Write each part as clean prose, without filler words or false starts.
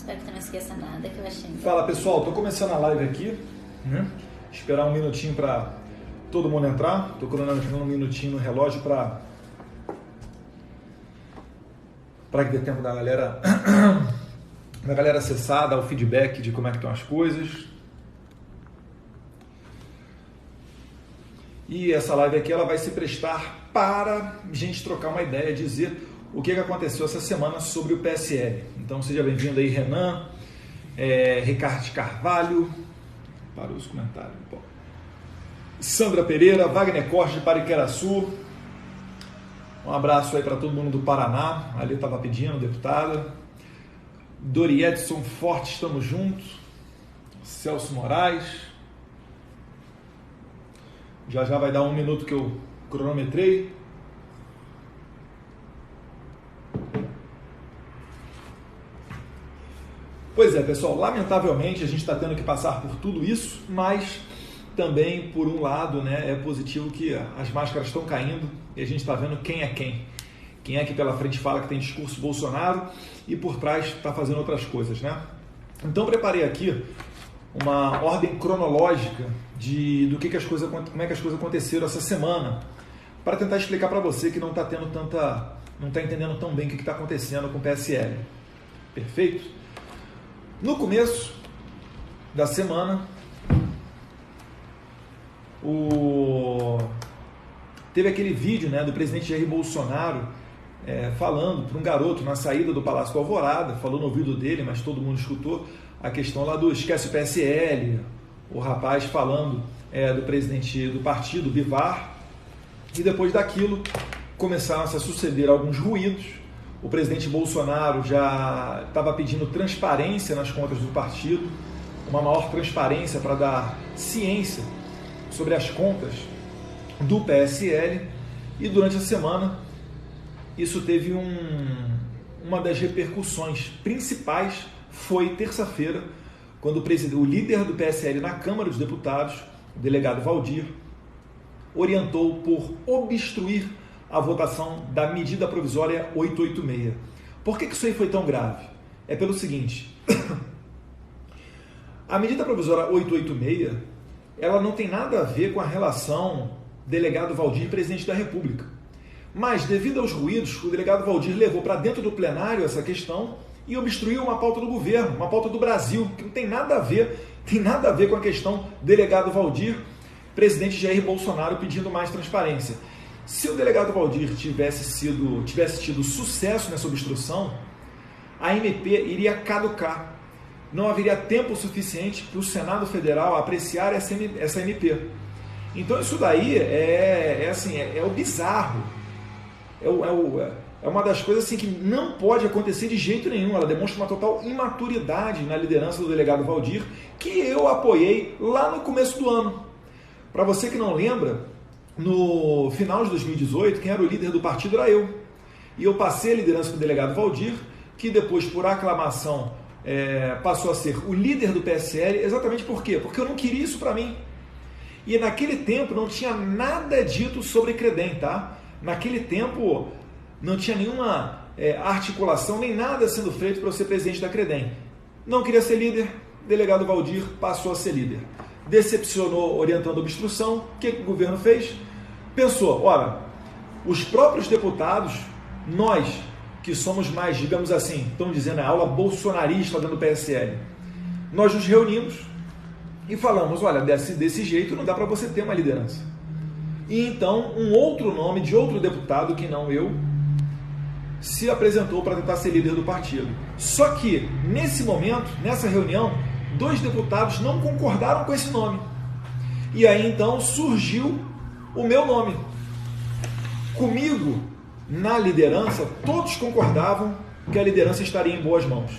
espero que tu não esqueça nada que eu achei. Fala pessoal, tô começando a live aqui, né? Esperar um minutinho para todo mundo entrar. Tô cronometrando um minutinho no relógio para que dê tempo da galera acessar, dar o feedback de como é que estão as coisas. E essa live aqui ela vai se prestar para a gente trocar uma ideia, dizer o que aconteceu essa semana sobre o PSL. Então seja bem-vindo aí, Renan, Ricardo de Carvalho, para os comentários. Bom. Sandra Pereira, Wagner Costa de Pariqueraçu, um abraço aí para todo mundo do Paraná, ali estava pedindo, deputada. Dori Edson Forte, estamos juntos. Celso Moraes. Já vai dar um minuto que eu cronometrei. Pois é, pessoal, lamentavelmente a gente está tendo que passar por tudo isso, mas também, por um lado, né, é positivo que as máscaras estão caindo e a gente está vendo quem é quem. Quem é que pela frente fala que tem discurso Bolsonaro e por trás está fazendo outras coisas, né? Então preparei aqui uma ordem cronológica do que as coisas, como é que as coisas aconteceram essa semana, para tentar explicar para você que não está entendendo tão bem o que está acontecendo com o PSL. Perfeito? No começo da semana, teve aquele vídeo, né, do presidente Jair Bolsonaro falando para um garoto na saída do Palácio do Alvorada, falou no ouvido dele, mas todo mundo escutou, a questão lá do esquece o PSL, o rapaz falando do presidente do partido, Bivar, e depois daquilo começaram a se suceder alguns ruídos. O presidente Bolsonaro já estava pedindo transparência nas contas do partido, uma maior transparência para dar ciência sobre as contas do PSL, e durante a semana isso teve uma das repercussões principais. Foi terça-feira, quando o líder do PSL na Câmara dos Deputados, o delegado Valdir, orientou por obstruir a votação da medida provisória 886. Por que isso aí foi tão grave? É pelo seguinte, a medida provisória 886, ela não tem nada a ver com a relação delegado Valdir e presidente da República. Mas, devido aos ruídos, o delegado Valdir levou para dentro do plenário essa questão e obstruiu uma pauta do governo, uma pauta do Brasil, que não tem nada a ver com a questão delegado Valdir, presidente Jair Bolsonaro pedindo mais transparência. Se o delegado Valdir tivesse tido sucesso nessa obstrução, a MP iria caducar. Não haveria tempo suficiente para o Senado Federal apreciar essa MP. Então isso daí é o bizarro. É uma das coisas assim, que não pode acontecer de jeito nenhum. Ela demonstra uma total imaturidade na liderança do delegado Valdir, que eu apoiei lá no começo do ano. Para você que não lembra, no final de 2018, quem era o líder do partido era eu. E eu passei a liderança para o delegado Valdir, que depois, por aclamação, passou a ser o líder do PSL. Exatamente por quê? Porque eu não queria isso para mim. E naquele tempo não tinha nada dito sobre Credem, tá? Naquele tempo não tinha nenhuma articulação, nem nada sendo feito para eu ser presidente da Credem. Não queria ser líder, delegado Valdir passou a ser líder. Decepcionou orientando a obstrução. O que o governo fez? Pensou, ora, os próprios deputados, nós que somos mais, digamos assim, estão dizendo a aula bolsonarista dentro do PSL, nós nos reunimos e falamos, olha, desse jeito não dá para você ter uma liderança. E então um outro nome de outro deputado, que não eu, se apresentou para tentar ser líder do partido. Só que, nesse momento, nessa reunião, 2 deputados não concordaram com esse nome. E aí então surgiu o meu nome. Comigo, na liderança, todos concordavam que a liderança estaria em boas mãos.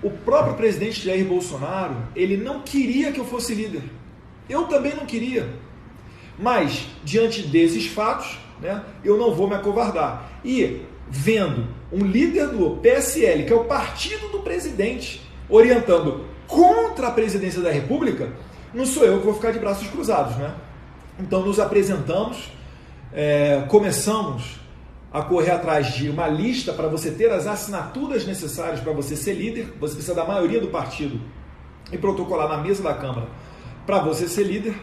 O próprio presidente Jair Bolsonaro, ele não queria que eu fosse líder. Eu também não queria. Mas, diante desses fatos, né, eu não vou me acovardar. E, vendo um líder do PSL, que é o partido do presidente, orientando contra a presidência da República, não sou eu que vou ficar de braços cruzados, né? Então nos apresentamos, começamos a correr atrás de uma lista para você ter as assinaturas necessárias para você ser líder. Você precisa da maioria do partido e protocolar na mesa da Câmara para você ser líder.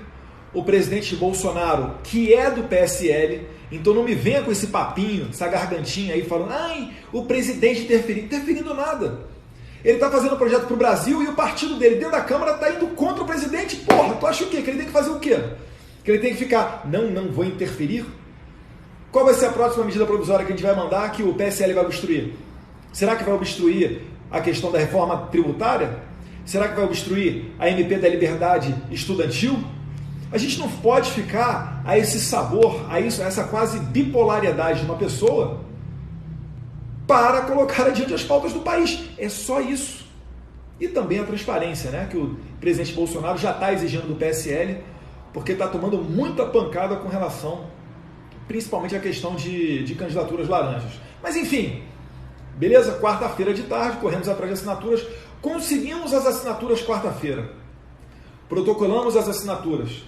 O presidente Bolsonaro, que é do PSL, então não me venha com esse papinho, essa gargantinha aí falando, ai, o presidente interferindo nada. Ele está fazendo um projeto para o Brasil e o partido dele dentro da Câmara está indo contra o presidente. Porra, tu acha o quê? Que ele tem que fazer o quê? Que ele tem que ficar, não vou interferir? Qual vai ser a próxima medida provisória que a gente vai mandar que o PSL vai obstruir? Será que vai obstruir a questão da reforma tributária? Será que vai obstruir a MP da liberdade estudantil? A gente não pode ficar a esse sabor, a essa quase bipolaridade de uma pessoa para colocar adiante as pautas do país. É só isso. E também a transparência, né? Que o presidente Bolsonaro já está exigindo do PSL, porque está tomando muita pancada com relação, principalmente à questão de candidaturas laranjas. Mas enfim, beleza? Quarta-feira de tarde, corremos atrás de assinaturas, conseguimos as assinaturas quarta-feira, protocolamos as assinaturas.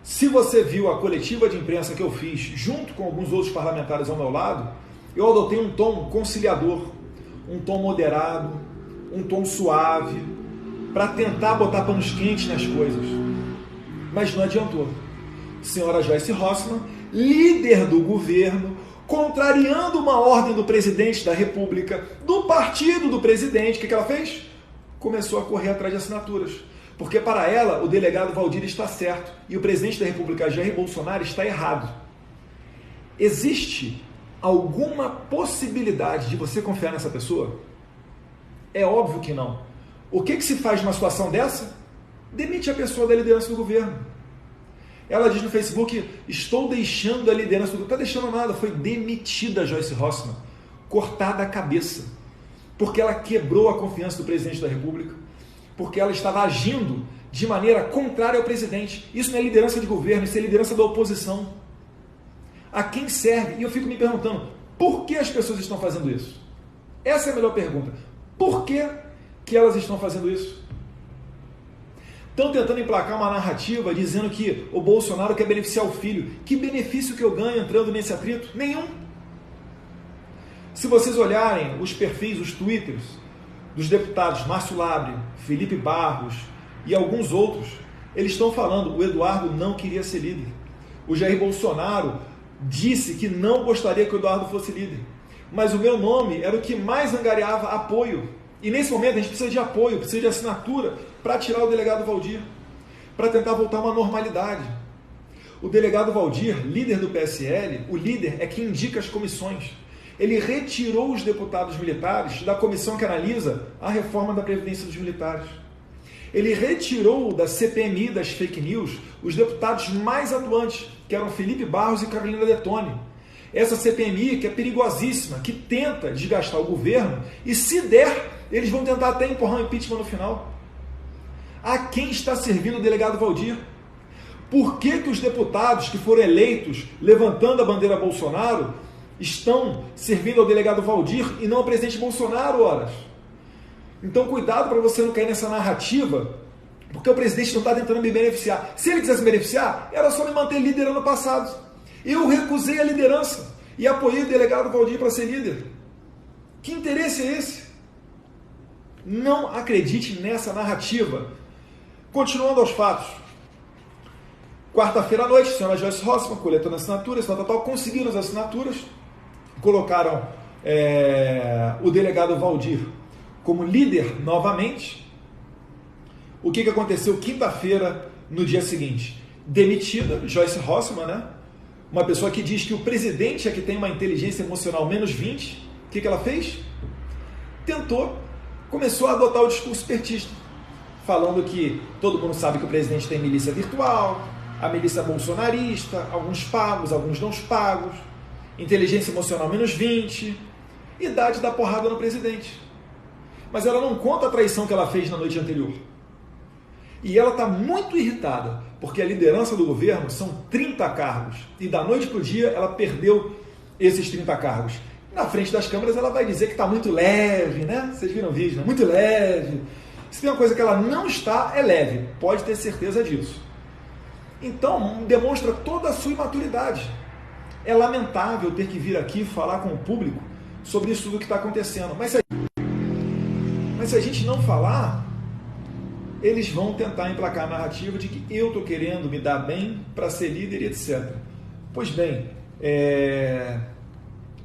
Se você viu a coletiva de imprensa que eu fiz, junto com alguns outros parlamentares ao meu lado, eu adotei um tom conciliador, um tom moderado, um tom suave, para tentar botar panos quentes nas coisas. Mas não adiantou. Senhora Joyce Hasselmann, líder do governo, contrariando uma ordem do presidente da República, do partido do presidente, o que ela fez? Começou a correr atrás de assinaturas. Porque para ela, o delegado Valdir está certo e o presidente da República, Jair Bolsonaro, está errado. Existe alguma possibilidade de você confiar nessa pessoa? É óbvio que não. O que se faz numa situação dessa? Demite a pessoa da liderança do governo. Ela diz no Facebook, estou deixando a liderança do governo. Não está deixando nada, foi demitida a Joyce Hasselmann, cortada a cabeça, porque ela quebrou a confiança do presidente da República, porque ela estava agindo de maneira contrária ao presidente. Isso não é liderança de governo, isso é liderança da oposição. A quem serve? E eu fico me perguntando, por que as pessoas estão fazendo isso? Essa é a melhor pergunta. Por que elas estão fazendo isso? Estão tentando emplacar uma narrativa dizendo que o Bolsonaro quer beneficiar o filho. Que benefício que eu ganho entrando nesse atrito? Nenhum. Se vocês olharem os perfis, os twitters dos deputados Márcio Labre, Felipe Barros e alguns outros, eles estão falando, o Eduardo não queria ser líder. O Jair Bolsonaro disse que não gostaria que o Eduardo fosse líder. Mas o meu nome era o que mais angariava apoio. E nesse momento a gente precisa de apoio, precisa de assinatura para tirar o delegado Valdir, para tentar voltar a uma normalidade. O delegado Valdir, líder do PSL, o líder é quem indica as comissões. Ele retirou os deputados militares da comissão que analisa a reforma da Previdência dos militares. Ele retirou da CPMI, das fake news, os deputados mais atuantes, que eram Felipe Barros e Carolina Detoni. Essa CPMI que é perigosíssima, que tenta desgastar o governo e, se der, eles vão tentar até empurrar o impeachment no final. A quem está servindo o delegado Valdir? Por que os deputados que foram eleitos levantando a bandeira Bolsonaro estão servindo ao delegado Valdir e não ao presidente Bolsonaro, horas? Então cuidado para você não cair nessa narrativa, porque o presidente não está tentando me beneficiar. Se ele quisesse me beneficiar, era só me manter líder ano passado. Eu recusei a liderança e apoiei o delegado Valdir para ser líder. Que interesse é esse? Não acredite nessa narrativa. Continuando aos fatos. Quarta-feira à noite, a senhora Joyce Hasselmann, coletando assinaturas, conseguiram as assinaturas, colocaram o delegado Valdir como líder novamente. O que aconteceu quinta-feira, no dia seguinte? Demitida, Joyce Hasselmann, né? Uma pessoa que diz que o presidente é que tem uma inteligência emocional menos 20. O que ela fez? Começou a adotar o discurso petista, falando que todo mundo sabe que o presidente tem milícia virtual, a milícia bolsonarista, alguns pagos, alguns não pagos, inteligência emocional menos 20, idade da porrada no presidente. Mas ela não conta a traição que ela fez na noite anterior. E ela está muito irritada, porque a liderança do governo são 30 cargos, e da noite para o dia ela perdeu esses 30 cargos. Na frente das câmeras ela vai dizer que está muito leve, né? Vocês viram o vídeo, né? Muito leve. Se tem uma coisa que ela não está, é leve. Pode ter certeza disso. Então, demonstra toda a sua imaturidade. É lamentável ter que vir aqui falar com o público sobre isso tudo que está acontecendo. Mas se a gente não falar, eles vão tentar emplacar a narrativa de que eu estou querendo me dar bem para ser líder e etc. Pois bem,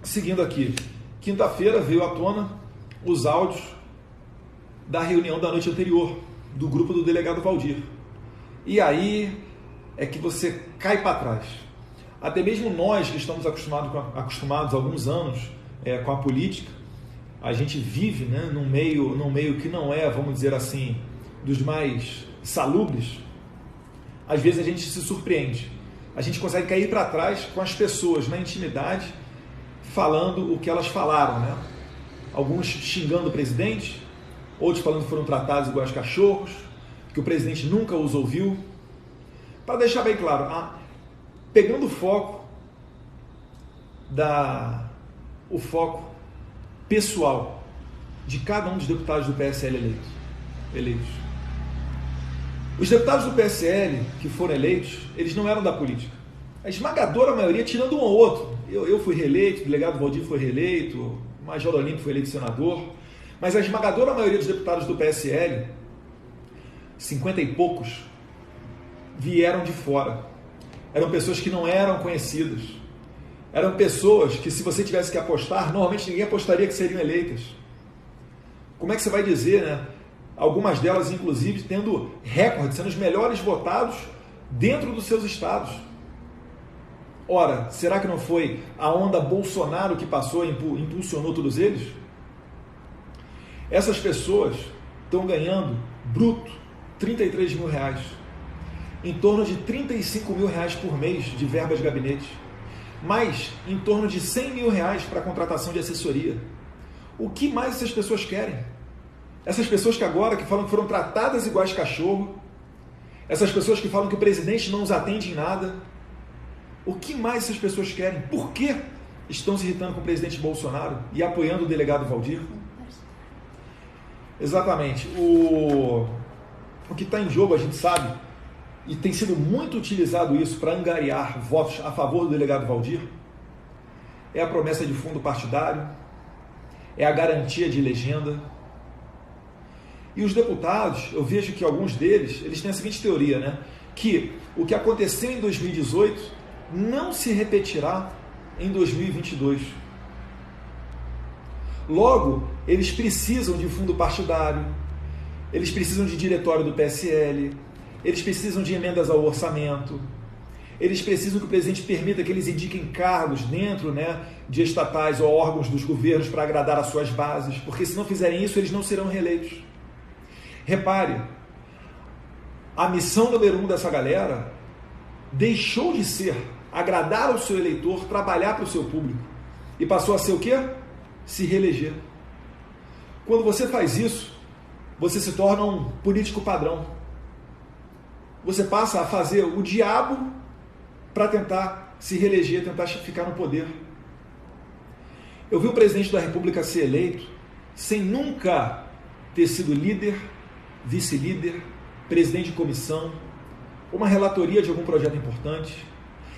seguindo aqui, quinta-feira veio à tona os áudios da reunião da noite anterior, do grupo do delegado Valdir. E aí é que você cai para trás. Até mesmo nós que estamos acostumados há alguns anos com a política, a gente vive, né, num meio que não é, vamos dizer assim, dos mais salubres. Às vezes a gente se surpreende. A gente consegue cair para trás com as pessoas na intimidade, falando o que elas falaram, né? Alguns xingando o presidente, outros falando que foram tratados igual a cachorros, que o presidente nunca os ouviu. Para deixar bem claro, pegando o foco pessoal de cada um dos deputados do PSL eleitos. Os deputados do PSL que foram eleitos, eles não eram da política. A esmagadora maioria, tirando um ou outro. Eu fui reeleito, o delegado Valdir foi reeleito, o Major Olímpio foi eleito senador, mas a esmagadora maioria dos deputados do PSL, 50 e poucos, vieram de fora. Eram pessoas que não eram conhecidas. Eram pessoas que, se você tivesse que apostar, normalmente ninguém apostaria que seriam eleitas. Como é que você vai dizer, né? Algumas delas, inclusive, tendo recorde, sendo os melhores votados dentro dos seus estados. Ora, será que não foi a onda Bolsonaro que passou e impulsionou todos eles? Essas pessoas estão ganhando, bruto, 33 mil reais. Em torno de 35 mil reais por mês de verba de gabinete. Mais em torno de 100 mil reais para contratação de assessoria. O que mais essas pessoas querem? Essas pessoas que agora que falam que foram tratadas iguais cachorro, essas pessoas que falam que o presidente não os atende em nada, o que mais essas pessoas querem? Por que estão se irritando com o presidente Bolsonaro e apoiando o delegado Valdir? Exatamente. O que está em jogo, a gente sabe, e tem sido muito utilizado isso para angariar votos a favor do delegado Valdir, é a promessa de fundo partidário, é a garantia de legenda. E os deputados, eu vejo que alguns deles, eles têm a seguinte teoria, né? Que o que aconteceu em 2018 não se repetirá em 2022. Logo, eles precisam de fundo partidário, eles precisam de diretório do PSL, eles precisam de emendas ao orçamento, eles precisam que o presidente permita que eles indiquem cargos dentro, né, de estatais ou órgãos dos governos para agradar as suas bases, porque se não fizerem isso, eles não serão reeleitos. Repare, a missão número 1 dessa galera deixou de ser agradar ao seu eleitor, trabalhar para o seu público, e passou a ser o quê? Se reeleger. Quando você faz isso, você se torna um político padrão. Você passa a fazer o diabo para tentar se reeleger, tentar ficar no poder. Eu vi o presidente da República ser eleito sem nunca ter sido líder, vice-líder, presidente de comissão, uma relatoria de algum projeto importante,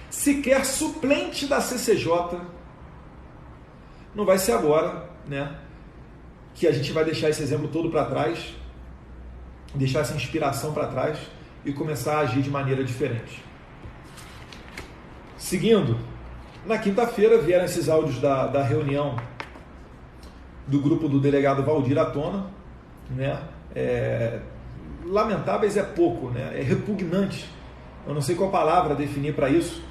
sequer suplente da CCJ. Não vai ser agora, né, que a gente vai deixar esse exemplo todo para trás, deixar essa inspiração para trás e começar a agir de maneira diferente. Seguindo, na quinta-feira vieram esses áudios da reunião do grupo do delegado Valdir à tona, né? Lamentáveis é pouco, né? É repugnante. Eu não sei qual palavra definir para isso,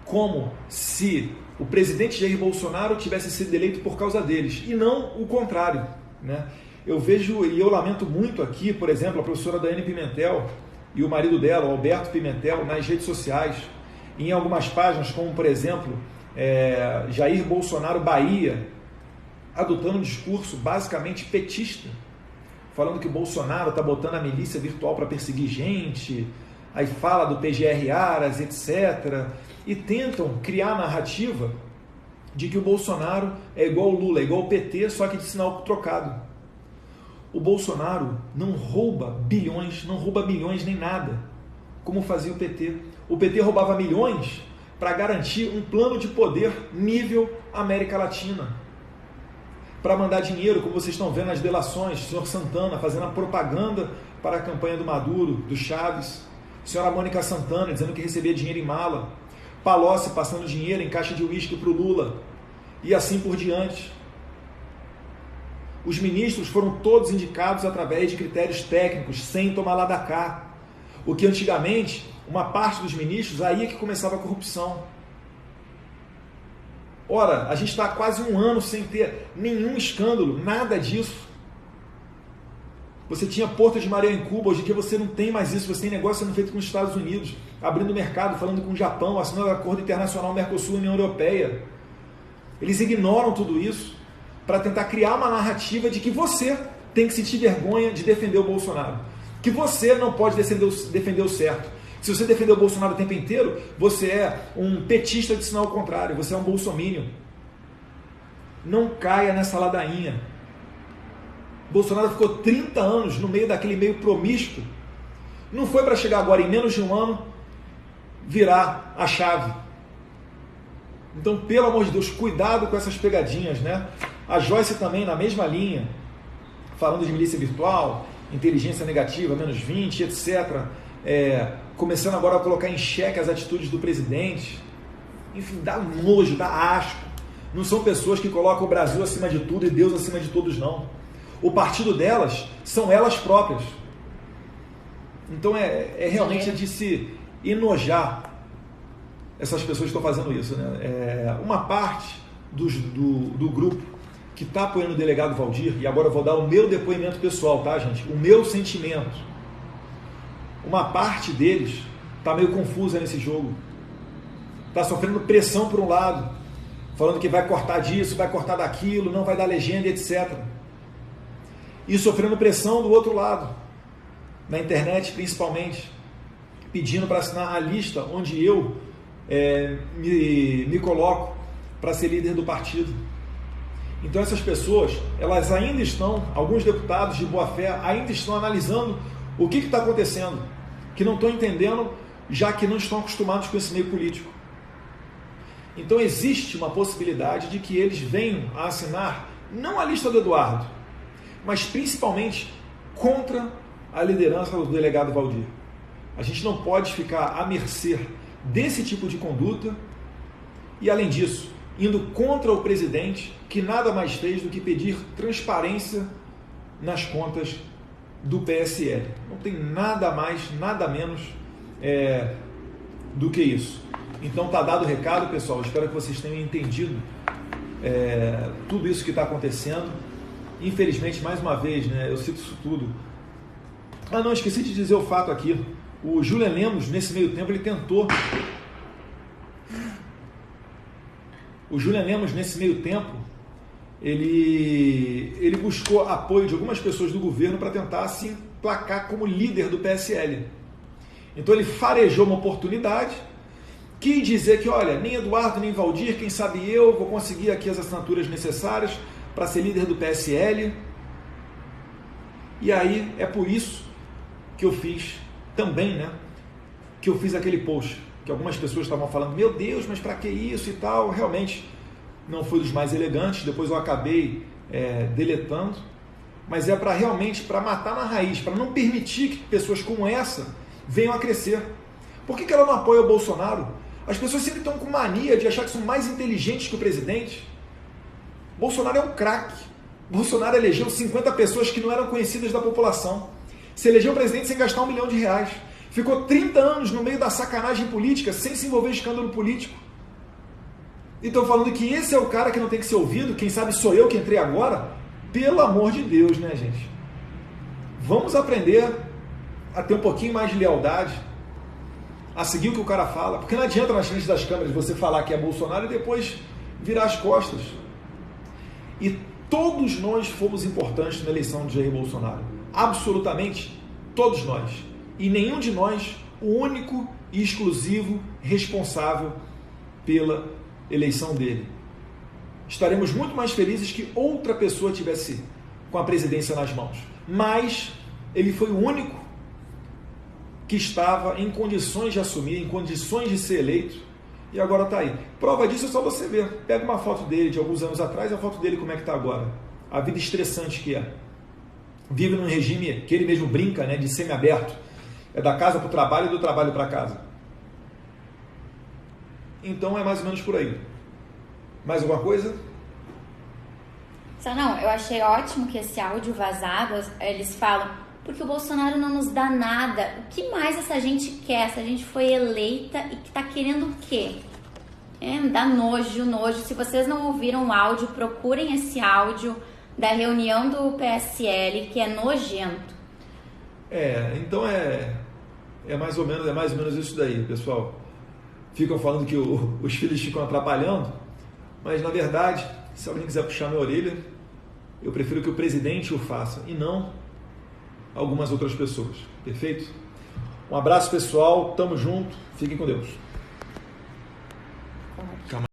como se o presidente Jair Bolsonaro tivesse sido eleito por causa deles, e não o contrário, né? Eu vejo, e eu lamento muito aqui, por exemplo, a professora Daiane Pimentel e o marido dela, o Alberto Pimentel, nas redes sociais, em algumas páginas, como por exemplo, Jair Bolsonaro Bahia, adotando um discurso basicamente petista, falando que o Bolsonaro está botando a milícia virtual para perseguir gente, aí fala do PGR Aras, etc. E tentam criar a narrativa de que o Bolsonaro é igual o Lula, é igual o PT, só que de sinal trocado. O Bolsonaro não rouba bilhões, não rouba milhões nem nada, como fazia o PT. O PT roubava milhões para garantir um plano de poder nível América Latina. Para mandar dinheiro, como vocês estão vendo nas delações, o senhor Santana fazendo a propaganda para a campanha do Maduro, do Chaves, a senhora Mônica Santana dizendo que recebia dinheiro em mala, Palocci passando dinheiro em caixa de uísque para o Lula, e assim por diante. Os ministros foram todos indicados através de critérios técnicos, sem tomar lá da cá. O que antigamente, uma parte dos ministros, aí é que começava a corrupção. Ora, a gente está há quase um ano sem ter nenhum escândalo, nada disso. Você tinha Porto de Maria em Cuba, hoje em dia você não tem mais isso, você tem negócio sendo feito com os Estados Unidos, abrindo mercado, falando com o Japão, assinando o Acordo Internacional Mercosul-União Europeia. Eles ignoram tudo isso para tentar criar uma narrativa de que você tem que sentir vergonha de defender o Bolsonaro, que você não pode defender o certo. Se você defender o Bolsonaro o tempo inteiro, você é um petista de sinal contrário, você é um bolsominion. Não caia nessa ladainha. Bolsonaro ficou 30 anos no meio daquele meio promíscuo. Não foi para chegar agora, em menos de um ano, virar a chave. Então, pelo amor de Deus, cuidado com essas pegadinhas, né? A Joyce também, na mesma linha, falando de milícia virtual, inteligência negativa, menos 20, etc., começando agora a colocar em xeque as atitudes do presidente. Enfim, dá nojo, dá asco. Não são pessoas que colocam o Brasil acima de tudo e Deus acima de todos, não. O partido delas são elas próprias. Então é realmente de se enojar essas pessoas que estão fazendo isso, né? Uma parte do grupo que está apoiando o delegado Valdir, e agora eu vou dar o meu depoimento pessoal, tá, gente? O meu sentimento. Uma parte deles está meio confusa nesse jogo. Está sofrendo pressão por um lado, falando que vai cortar disso, vai cortar daquilo, não vai dar legenda, etc. E sofrendo pressão do outro lado, na internet principalmente, pedindo para assinar a lista onde eu me coloco para ser líder do partido. Então essas pessoas, elas ainda estão, alguns deputados de boa fé, ainda estão analisando o que está acontecendo, que não estão entendendo, já que não estão acostumados com esse meio político. Então existe uma possibilidade de que eles venham a assinar, não a lista do Eduardo, mas principalmente contra a liderança do delegado Valdir. A gente não pode ficar à mercê desse tipo de conduta e, além disso, indo contra o presidente, que nada mais fez do que pedir transparência nas contas do PSL. Não tem nada mais, nada menos do que isso. Então tá dado o recado, pessoal. Espero que vocês tenham entendido tudo isso que está acontecendo. Infelizmente, mais uma vez, né, eu cito isso tudo. Ah, não, esqueci de dizer o fato aqui. O Julian Lemos, nesse meio tempo, ele tentou... O Julian Lemos, nesse meio tempo, ele buscou apoio de algumas pessoas do governo para tentar se emplacar como líder do PSL. Então ele farejou uma oportunidade, quis dizer que, olha, nem Eduardo, nem Valdir, quem sabe eu vou conseguir aqui as assinaturas necessárias para ser líder do PSL. E aí é por isso que eu fiz também, né? Que eu fiz aquele post, que algumas pessoas estavam falando, meu Deus, mas para que isso e tal? Realmente não foi dos mais elegantes, depois eu acabei deletando, mas é para realmente, para matar na raiz, para não permitir que pessoas como essa venham a crescer. Por que ela não apoia o Bolsonaro? As pessoas sempre estão com mania de achar que são mais inteligentes que o presidente. Bolsonaro é um craque. Bolsonaro elegeu 50 pessoas que não eram conhecidas da população. Se elegeu presidente sem gastar R$1 milhão. Ficou 30 anos no meio da sacanagem política, sem se envolver em escândalo político. E estão falando que esse é o cara que não tem que ser ouvido, quem sabe sou eu que entrei agora? Pelo amor de Deus, né, gente? Vamos aprender a ter um pouquinho mais de lealdade, a seguir o que o cara fala, porque não adianta nas frente das câmeras você falar que é Bolsonaro e depois virar as costas. E todos nós fomos importantes na eleição de Jair Bolsonaro. Absolutamente todos nós. E nenhum de nós o único e exclusivo responsável pela eleição dele. Estaremos muito mais felizes que outra pessoa tivesse com a presidência nas mãos. Mas ele foi o único que estava em condições de assumir, em condições de ser eleito, E agora está aí. Prova disso é só você ver. Pega uma foto dele de alguns anos atrás, a foto dele como é que está agora. A vida estressante que é. Vive num regime que ele mesmo brinca, né, de semi-aberto. É da casa para o trabalho e do trabalho para casa. Então é mais ou menos por aí. Mais alguma coisa? Só não, eu achei ótimo que esse áudio vazado, eles falam, porque o Bolsonaro não nos dá nada. O que mais essa gente quer? Essa gente foi eleita e que tá querendo o quê? Dá nojo, nojo. Se vocês não ouviram o áudio, procurem esse áudio da reunião do PSL, que é nojento. Então é mais ou menos isso daí, pessoal. Ficam falando que os filhos ficam atrapalhando, mas na verdade, se alguém quiser puxar minha orelha, eu prefiro que o presidente o faça e não algumas outras pessoas. Perfeito? Um abraço, pessoal. Tamo junto. Fiquem com Deus.